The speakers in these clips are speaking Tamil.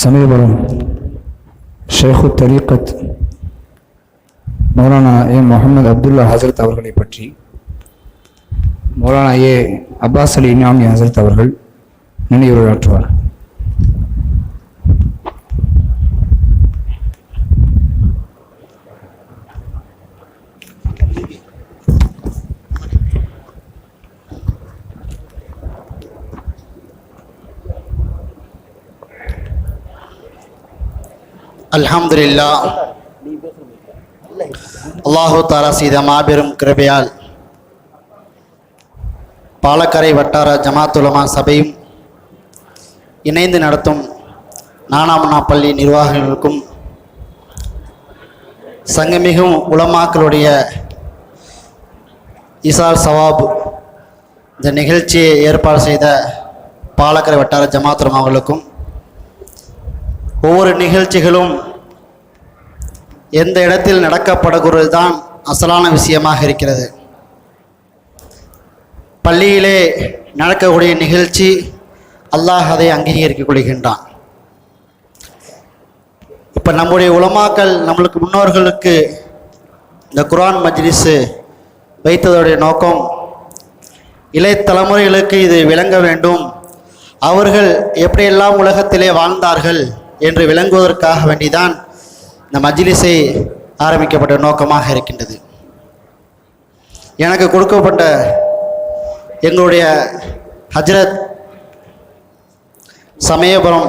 சமீபம் ஷேഖு தரீகத் மௌலானா ஏ முகமது அப்துல்லா ஹசரத் அவர்களை பற்றி மௌலானா ஏ அப்பாஸ் அலி இனாமி ஹசரத் அவர்கள் நினைவுரையாற்றுவார். அல்ஹம்துலில்லாஹ், அல்லாஹு தாலா செய்த மாபெரும் கிருபையால் பாலக்கரை வட்டார ஜமாத் உலமா சபையும் இணைந்து நடத்தும் நானாமுன்னா பள்ளி நிர்வாகிகளுக்கும் சங்கமிகும் உலமாக்களுடைய இசால் சவாப் இந்த நிகழ்ச்சியை ஏற்பாடு செய்த பாலக்கரை வட்டார ஜமாத் உலமாக்களுக்கும் ஒவ்வொரு நிகழ்ச்சிகளும் எந்த இடத்தில் நடக்கப்படுகிறது தான் அசலான விஷயமாக இருக்கிறது. பள்ளியிலே நடக்கக்கூடிய நிகழ்ச்சி அல்லாஹ் அதை அங்கீகரிக்க கொள்கின்றான். இப்போ நம்முடைய உலமாக்கள் நம்மளுக்கு முன்னோர்களுக்கு இந்த குர்ஆன் மஜ்லிஸு வைத்ததோடைய நோக்கம் இளைய தலைமுறைகளுக்கு இது விளங்க வேண்டும், அவர்கள் எப்படியெல்லாம் உலகத்திலே வாழ்ந்தார்கள் என்று விளங்குவதற்காக வேண்டிதான் இந்த மஜ்லிஸை ஆரம்பிக்கப்பட்ட நோக்கமாக இருக்கின்றது. எனக்கு கொடுக்கப்பட்ட எங்களுடைய ஹஜ்ரத் சமயபுரம்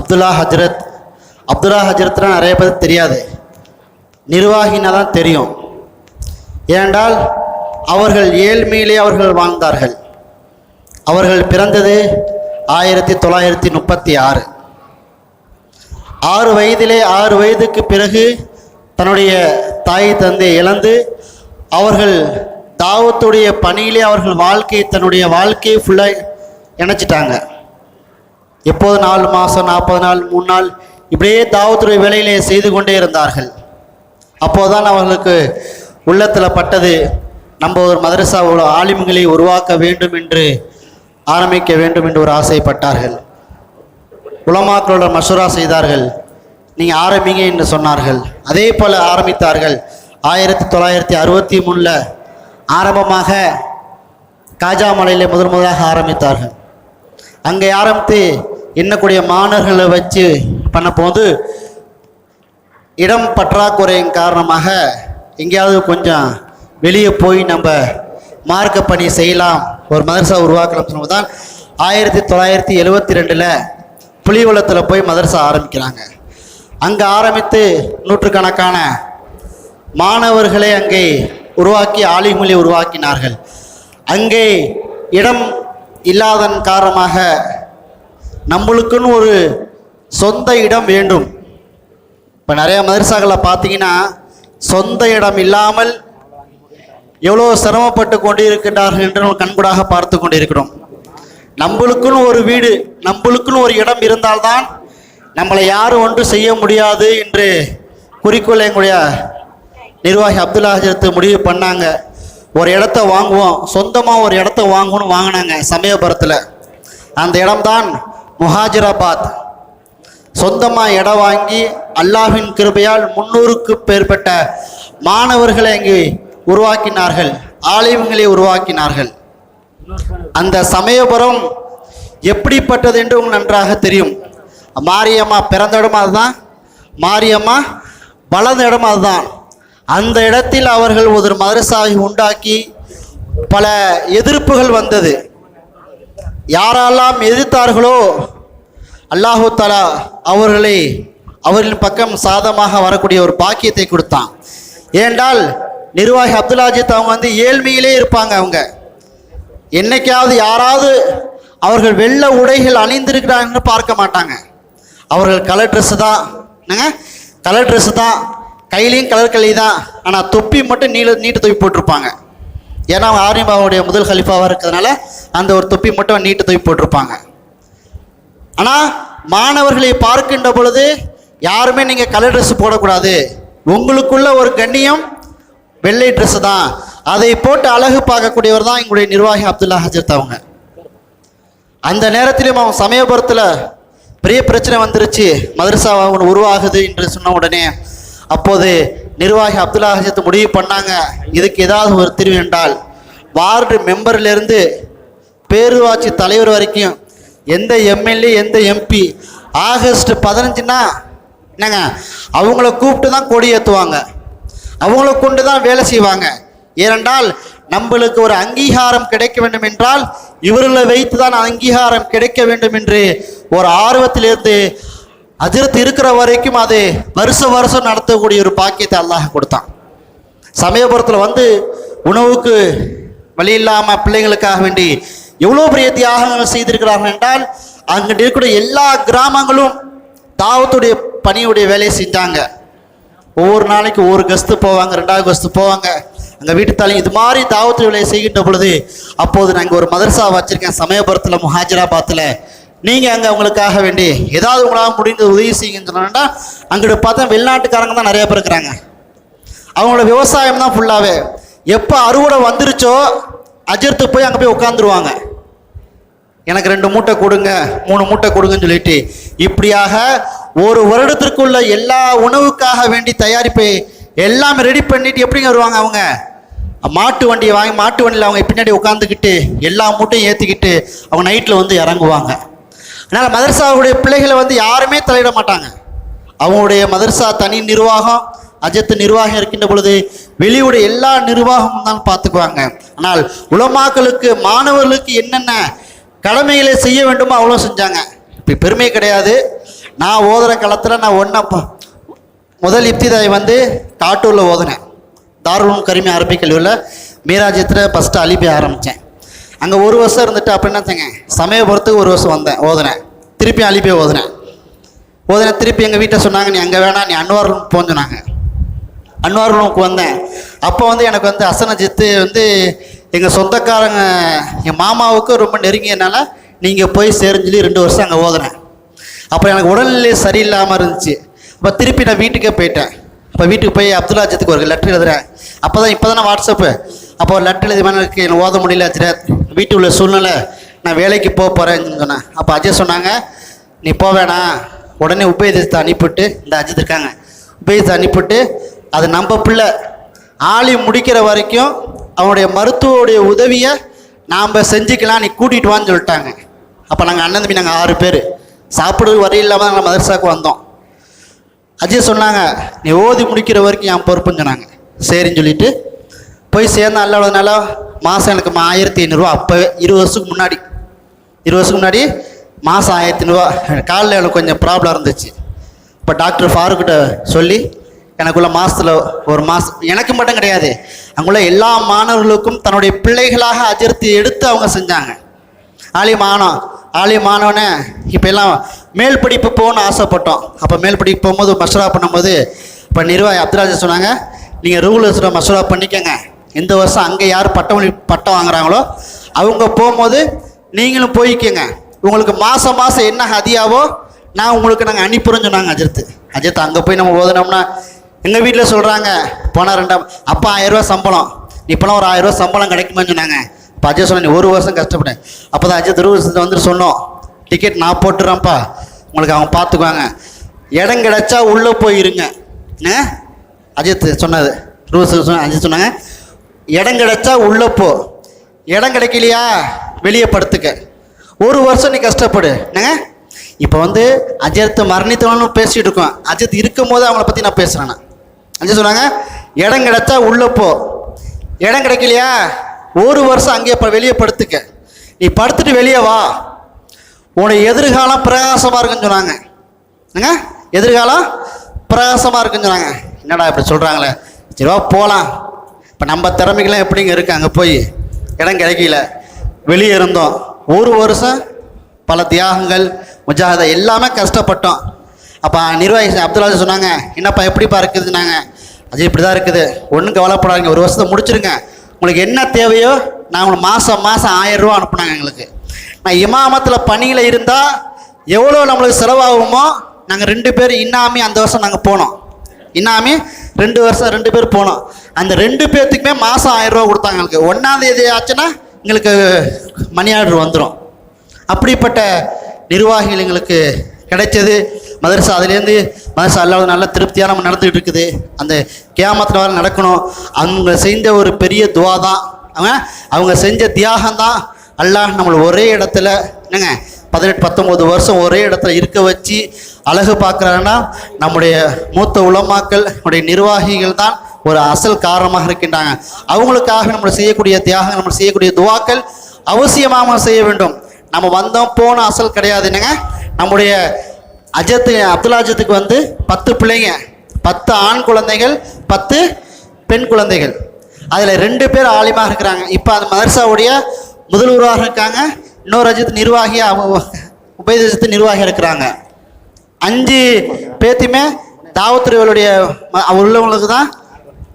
அப்துல்லா ஹஜ்ரத்னா நிறைய பேர் தெரியாது, நிர்வாகினா தான் தெரியும். ஏனென்றால் அவர்கள் ஏழ்மையிலே அவர்கள் வாழ்ந்தார்கள். அவர்கள் பிறந்தது 1936. 6 வயதுக்கு பிறகு தன்னுடைய தாய் தந்தையை இழந்து அவர்கள் தாவத்துடைய பணியிலே அவர்கள் தன்னுடைய வாழ்க்கையை ஃபுல்லாக இணைச்சிட்டாங்க. எப்போது 4 மாதம் 40 நாள் 3 நாள் இப்படியே தாவத்துடைய வேலையிலே செய்து கொண்டே இருந்தார்கள். அப்போதுதான் அவர்களுக்கு உள்ளத்தில் பட்டது, நம்ம ஒரு மதரசா ஆலிம்களை உருவாக்க வேண்டும் என்று ஆரம்பிக்க வேண்டும் என்று ஒரு ஆசைப்பட்டார்கள். உலமாக்களோட மஷூரா செய்தார்கள், நீங்கள் ஆரம்பிங்க என்று சொன்னார்கள். அதே போல் ஆரம்பித்தார்கள். 1963 ஆரம்பமாக காஜாமலையில் முதலாக ஆரம்பித்தார்கள். அங்கே ஆரம்பித்து எண்ணக்கூடிய மாணவர்களை வச்சு பண்ணபோது இடம் பற்றாக்குறையின் காரணமாக எங்கேயாவது கொஞ்சம் வெளியே போய் நம்ம மார்க்க பணி செய்யலாம், ஒரு மதரசா உருவாக்கலாம் சொன்னதான் 1972 புலிவளத்தில் போய் மதரசா ஆரம்பிக்கிறாங்க. அங்கே ஆரம்பித்து நூற்றுக்கணக்கான மாணவர்களை அங்கே உருவாக்கி ஆலிம்களை உருவாக்கினார்கள். அங்கே இடம் இல்லாதன் காரணமாக நம்மளுக்குன்னு ஒரு சொந்த இடம் வேண்டும். இப்போ நிறைய மதரசாக்களை பார்த்தீங்கன்னா சொந்த இடம் இல்லாமல் எவ்வளோ சிரமப்பட்டு கொண்டு இருக்கின்றார்கள் என்று நம்ம கண்கூடாக பார்த்து கொண்டு இருக்கிறோம். நம்மளுக்குன்னு ஒரு வீடு, நம்மளுக்குன்னு ஒரு இடம் இருந்தால்தான் நம்மளை யாரும் ஒன்று செய்ய முடியாது என்று குறிக்கோளை எங்களுடைய நிர்வாகி அப்துல்லா ஹஜரத் முடிவு பண்ணாங்க. ஒரு இடத்த வாங்குவோம், சொந்தமாக ஒரு இடத்த வாங்கணும்னு வாங்கினாங்க சமயபுரத்தில். அந்த இடம்தான் முஹாஜிராபாத். சொந்தமாக இடம் வாங்கி அல்லாஹ்வின் கிருபையால் 300க்கு மேற்பட்ட மாணவர்களை அங்கே உருவாக்கினார்கள், ஆலிம்களை உருவாக்கினார்கள். அந்த சமயபுரம் எப்படிப்பட்டது என்று உங்களுக்கு நன்றாக தெரியும். மாரியம்மா பிறந்த இடம் அதுதான், மாரியம்மா வளர்ந்த இடம் அதுதான். அந்த இடத்தில் அவர்கள் ஒரு மதரசாவை உண்டாக்கி பல எதிர்ப்புகள் வந்தது. யாரெல்லாம் எதிர்த்தார்களோ அல்லாஹு தஆலா அவர்களின் பக்கம் சாதமாக வரக்கூடிய ஒரு பாக்கியத்தை கொடுத்தான். ஏனென்றால் நிர்வாகி அப்துல்லா ஹஜரத் அவங்க ஏழ்மையிலே இருப்பாங்க. அவங்க என்னைக்காவது யாராவது அவர்கள் வெள்ளை உடைகள் அணிந்திருக்கிறாங்கன்னு பார்க்க மாட்டாங்க. அவர்கள் கலர் ட்ரெஸ்ஸு தான், கலர் ட்ரெஸ்ஸு தான், கையிலையும் கலர் களி தான். ஆனால் தொப்பி மட்டும் நீட்டு தொப்பி போட்டிருப்பாங்க. ஏன்னா அவங்க ஆரிபாவுடைய முதல் ஹலிஃபாவாக இருக்கிறதுனால அந்த ஒரு தொப்பி மட்டும் நீட்டு தொப்பி போட்டிருப்பாங்க. ஆனால் மாணவர்களை பார்க்கின்ற பொழுது யாருமே நீங்கள் கலர் ட்ரெஸ் போடக்கூடாது, உங்களுக்குள்ள ஒரு கண்ணியம் வெள்ளை ட்ரெஸ்ஸு தான், அதை போட்டு அழகு பார்க்கக்கூடியவர் தான் எங்களுடைய நிர்வாகி அப்துல்லா ஹஜரத் அவங்க. அந்த நேரத்திலும் அவன் சமயபுரத்தில் பெரிய பிரச்சனை வந்துருச்சு, மதரசா ஒன்று உருவாகுது என்று சொன்ன உடனே அப்போது நிர்வாகி அப்துல்லா ஹஜரத் முடிவு பண்ணாங்க, இதுக்கு ஏதாவது ஒரு தீர்வு என்றால் வார்டு மெம்பர்லேருந்து பேரூராட்சி தலைவர் வரைக்கும் எந்த எம்எல்ஏ எந்த எம்பி ஆகஸ்ட் 15னா என்னங்க அவங்கள கூப்பிட்டு தான் கொடி ஏற்றுவாங்க, அவங்கள கொண்டு தான் வேலை செய்வாங்க. ஏனென்றால் நம்மளுக்கு ஒரு அங்கீகாரம் கிடைக்க வேண்டும் என்றால் இவர்களை வைத்து தான் அங்கீகாரம் கிடைக்க வேண்டும் என்று ஒரு ஆர்வத்திலிருந்து ஹஜ்ரத் இருக்கிற வரைக்கும் அது வருஷம் நடத்தக்கூடிய ஒரு பாக்கியத்தை அல்லாஹ் கொடுத்தான். சமயபுரத்தில் வந்து உணவுக்கு வழி இல்லாமல் பிள்ளைங்களுக்காக வேண்டி எவ்வளோ பெரிய தியாகங்கள் செய்திருக்கிறார்கள் என்றால் அங்கே இருக்கக்கூடிய எல்லா கிராமங்களும் தாவத்துடைய பணியுடைய வேலையை செஞ்சாங்க. ஒவ்வொரு நாளைக்கு ஒவ்வொரு கஸ்து போவாங்க, 2வது கஸ்து போவாங்க. அங்கே வீட்டு தாலையும் இது மாதிரி தாவத்து வேலையை செய்கின்ற பொழுது அப்போது நாங்கள் ஒரு மதரசா வச்சுருக்கேன் சமயபுரத்தில் முஹாஜிராபாத்தில், நீங்கள் அங்கே அவங்களுக்காக வேண்டி ஏதாவது உங்களால் முடிந்த உதவி செய்யுங்கன்னு சொன்னா அங்கிட்டு பார்த்தா வெளிநாட்டுக்காரங்க தான் நிறைய பேர் இருக்கிறாங்க. அவங்களோட விவசாயம் தான் ஃபுல்லாகவே. எப்போ அறுவடை வந்துருச்சோ அஜர்த்து போய் அங்கே போய் உட்காந்துருவாங்க, எனக்கு 2 மூட்டை கொடுங்க 3 மூட்டை கொடுங்கன்னு சொல்லிட்டு. இப்படியாக ஒரு வருடத்திற்குள்ள எல்லா உணவுக்காக வேண்டி தயாரிப்பை எல்லாமே ரெடி பண்ணிட்டு எப்படிங்க வருவாங்க அவங்க? மாட்டு வண்டியை வாங்கி மாட்டு வண்டியில் அவங்க பின்னாடி உட்காந்துக்கிட்டு எல்லா மூட்டையும் ஏற்றிக்கிட்டு அவங்க நைட்டில் வந்து இறங்குவாங்க. அதனால் மதரசாவுடைய பிள்ளைகளை வந்து யாருமே தலையிட மாட்டாங்க. அவங்களுடைய மதரசா தனி நிர்வாகம், அஜத்து நிர்வாகம் இருக்கின்ற பொழுது வெளியுடைய எல்லா நிர்வாகமும் தான் பார்த்துக்குவாங்க. ஆனால் உலமாக்களுக்கு மாணவர்களுக்கு என்னென்ன கடமைகளை செய்ய வேண்டுமோ அவ்வளோ செஞ்சாங்க. இப்போ பெருமை கிடையாது. நான் ஓதுகிற காலத்தில் நான் முதல் இப்திதாய் வந்து காட்டூரில் ஓதுனேன். தாருல் கரீம் அரபிக் கல்லூரியில் மீராஜத்தில் ஃபஸ்ட்டு அலிபி ஆரம்பித்தேன். அங்கே 1 வருஷம் இருந்துட்டு அப்போ என்னத்தங்க சமயபுரத்துக்கு 1 வருஷம் வந்தேன், ஓதுனேன். திருப்பி அலிபி ஓதுனேன். திருப்பி எங்கள் வீட்டை சொன்னாங்க, நீ அங்கே வேணாம், நீ அன்வார் ரூமுக்கு போன்னு சொன்னாங்க. அன்வார் ரூமுக்கு வந்தேன். அப்போ வந்து எனக்கு வந்து அசனஜித்து வந்து எங்கள் சொந்தக்காரங்க என் மாமாவுக்கு ரொம்ப நெருங்கியனால நீங்கள் போய் சேருன்னு சொல்லி 2 வருஷம் அங்கே ஓதுனேன். அப்போ எனக்கு உடல்நிலை சரியில்லாமல் இருந்துச்சு. அப்போ திருப்பி நான் வீட்டுக்கே போயிட்டேன். அப்போ வீட்டுக்கு போய் அப்துல்லா அஜத்துக்கு ஒரு லெட்டர் எழுதுறேன். இப்போ தானே வாட்ஸ்அப்பு. அப்போ ஒரு லெட்டர் எழுதி எனக்கு ஓத முடியல அஜரத், வீட்டு உள்ள சூழ்நிலை, நான் வேலைக்கு போகிறேன்னு சொன்னேன். அப்போ அஜய் சொன்னாங்க, நீ போவேணாம், உடனே உபயோகத்தை அனுப்பிவிட்டு, இந்த அஜித் இருக்காங்க, உபயோகத்தை அனுப்பிவிட்டு அது நம்ம பிள்ளை ஆளி முடிக்கிற வரைக்கும் அவனுடைய மருத்துவடைய உதவியை நாம் செஞ்சுக்கலாம், நீ கூட்டிகிட்டு வான்னு சொல்லிட்டாங்க. அப்போ நாங்கள் அண்ணன் தம்பி நாங்கள் 6 பேர் சாப்பிடுறது வரையும் இல்லாமல் நாங்கள் மதரசாவுக்கு வந்தோம். அஜய் சொன்னாங்க, நீ ஓதி முடிக்கிற வரைக்கும் என் பொறுப்புன்னு சொன்னாங்க. சரின்னு சொல்லிட்டு போய் சேர்ந்தேன். அல்லாதனால மாதம் எனக்கு 1500 ரூபா. அப்போவே 20 வருஷத்துக்கு முன்னாடி மாதம் 1500 ரூபா. காலில் எனக்கு கொஞ்சம் ப்ராப்ளம் இருந்துச்சு. இப்போ டாக்டர் ஃபாரூக்கிட்ட சொல்லி எனக்குள்ள மாதத்தில் 1 மாதம் எனக்கு மட்டும் கிடையாது, அங்குள்ள எல்லா மாணவர்களுக்கும் தன்னுடைய பிள்ளைகளாக அஜர்த்தி எடுத்து அவங்க செஞ்சாங்க. ஆலி மாணவனே இப்போ எல்லாம் மேல் படிப்பு போகணும்னு ஆசைப்பட்டோம். அப்போ மேல் படிப்பு போகும்போது மசூரா பண்ணும்போது இப்போ நிர்வாகி அப்துல்லாஜி சொன்னாங்க, நீங்கள் ரூலர்ஸில் மசூரா பண்ணிக்கங்க, இந்த வருஷம் அங்கே யார் பட்டம் வாங்குறாங்களோ அவங்க போகும்போது நீங்களும் போய்க்கங்க, உங்களுக்கு மாதம் என்ன ஹதியாவோ நான் உங்களுக்கு நாங்கள் அனுப்புகிறோன்னு சொன்னாங்க அஜித். அங்கே போய் நம்ம ஓதுனோம்னா எங்கள் வீட்டில் சொல்கிறாங்க, போனால் அப்போ 1000 ரூபா சம்பளம், இப்போலாம் ஒரு 1000 ரூபா சம்பளம் கிடைக்குமான்னு சொன்னாங்க. இப்போ அஜய் சொன்ன, நீ 1 வருஷம் கஷ்டப்பட்டேன். அப்போ தான் அஜய் ரூல்ஸ் வந்துட்டு சொன்னோம், டிக்கெட் நான் போட்டுறேன்ப்பா, உங்களுக்கு அவங்க பார்த்துக்குவாங்க, இடம் கிடைச்சா உள்ளே போயிருங்க. அஜித் சொன்னது ரூல்ஸ் அஜித் சொன்னாங்க, இடம் கிடைச்சா உள்ளே போ, இடம் கிடைக்கலையா வெளியே படுத்துக்க, 1 வருஷம் நீ கஷ்டப்படு. என்னங்க இப்போ வந்து அஜித் மரணித்தவனும் பேசிகிட்டு இருக்கோம், அஜித் இருக்கும் போது அவங்கள பற்றி நான் பேசுகிறேன். அஜித் சொன்னாங்க, இடம் கிடைச்சா உள்ளே போ, இடம் கிடைக்கலையா 1 வருஷம் அங்கேயே வெளியே படுத்துக்க, நீ படுத்துட்டு வெளியே வா, உன்னுடைய எதிர்காலம் பிரகாசமாக இருக்குன்னு சொன்னாங்க. என்னங்க எதிர்காலம் பிரகாசமாக இருக்குன்னு சொன்னாங்க. என்னடா இப்படி சொல்கிறாங்களே, சரிவா போகலாம். இப்போ நம்ம திறமைகள்லாம் எப்படிங்க இருக்குது, அங்கே போய் இடம் கிடைக்கல, வெளியே இருந்தோம் 1 வருஷம், பல தியாகங்கள் முஜாஹதா எல்லாமே கஷ்டப்பட்டோம். அப்போ நிர்வாகி அப்துல்லா சொன்னாங்க, என்னப்பா எப்படிப்பா இருக்குதுன்னாங்க. அது இப்படி தான் இருக்குது, ஒன்றும் கவலைப்படாதீங்க, 1 வருஷத்தை முடிச்சிருங்க, உங்களுக்கு என்ன தேவையோ நான் உங்களுக்கு மாதம் 1000 ரூபா அனுப்புனாங்க. எங்களுக்கு நான் இமாமத்தில் பணியில் இருந்தால் எவ்வளோ நம்மளுக்கு செலவாகுமோ நாங்கள் 2 பேர் இன்னாமி அந்த வருஷம் நாங்கள் போனோம். இன்னாமி 2 வருஷம் 2 பேர் போனோம். அந்த 2 பேர்த்துக்குமே மாதம் 1000 ரூபா கொடுத்தாங்க. எங்களுக்கு 1ஆம் தேதி ஆச்சுன்னா எங்களுக்கு மணி ஆர்டர் வந்துடும். அப்படிப்பட்ட நிர்வாகிகள் எங்களுக்கு கிடைச்சது. மதரசா அதுலேருந்து மதரசா அல்லாஹ் நல்ல திருப்தியாக நம்ம நடந்துகிட்டு இருக்குது. அந்த கியாமத்தில் வர நடக்கணும். அவங்க செஞ்ச ஒரு பெரிய துவா தான், அவங்க செஞ்ச தியாகம் தான் அல்லாஹ் நம்மளை ஒரே இடத்துல என்னங்க 18-19 வருஷம் ஒரே இடத்துல இருக்க வச்சு அழகு பார்க்குறாங்கன்னா நம்முடைய மூத்த உலமாக்கள், நம்முடைய நிர்வாகிகள் தான் ஒரு அசல் காரணமாக இருக்கின்றாங்க. அவங்களுக்காக நம்ம செய்யக்கூடிய தியாகம், நம்ம செய்யக்கூடிய துவாக்கள் அவசியமாக செய்ய வேண்டும். நம்ம வந்தோம் போன அசல் கிடையாது. என்னங்க நம்முடைய அப்துல் அஜத்துக்கு 10 பிள்ளைங்க, 10 ஆண் குழந்தைகள், 10 பெண் குழந்தைகள். அதில் 2 பேர் ஆலிமாக இருக்கிறாங்க. இப்போ அந்த மதரசாவுடைய முதல்வராக இருக்காங்க. இன்னொரு அஜித் நிர்வாகியாக, உபயதேசத்து நிர்வாகியாக இருக்கிறாங்க. 5 பேத்தையுமே தாவத்துறைகளுடைய உள்ளவங்களுக்கு தான்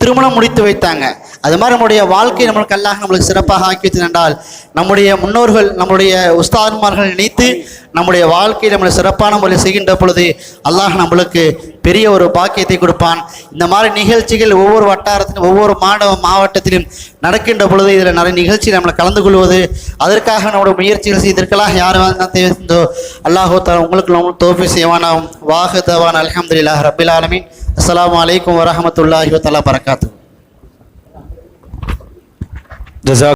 திருமணம் முடித்து வைத்தாங்க. அது மாதிரி நம்முடைய வாழ்க்கை நம்மளுக்கு அல்லாஹ் நம்மளுக்கு சிறப்பாக ஆக்கி வைத்திருந்தால் நம்முடைய முன்னோர்கள், நம்முடைய உஸ்தாத்மார்கள் நினைத்து நம்முடைய வாழ்க்கையை நம்மளை சிறப்பான முறையில் செய்கின்ற பொழுது அல்லாஹ் நம்மளுக்கு பெரிய ஒரு பாக்கியத்தை கொடுப்பான். இந்த மாதிரி நிகழ்ச்சிகள் ஒவ்வொரு வட்டாரத்திலும் ஒவ்வொரு மாவட்டத்திலும் நடக்கின்ற பொழுது இதில் நிறைய நிகழ்ச்சி நம்மளை கலந்து கொள்வது, அதற்காக நம்முடைய முயற்சிகள் செய்திருக்கலாம். யார் தேவைந்தோ அல்லாஹோ உங்களுக்கு தோஃபி செய்வானாவும். வாஹதவான் அல்ஹம்துலில்லாஹ் ரப்பில் ஆலமீன். அஸ்ஸலாமு அலைக்கும் வரஹ்மத்துல்லாஹி வ தஆலா பரக்காத்துஹு.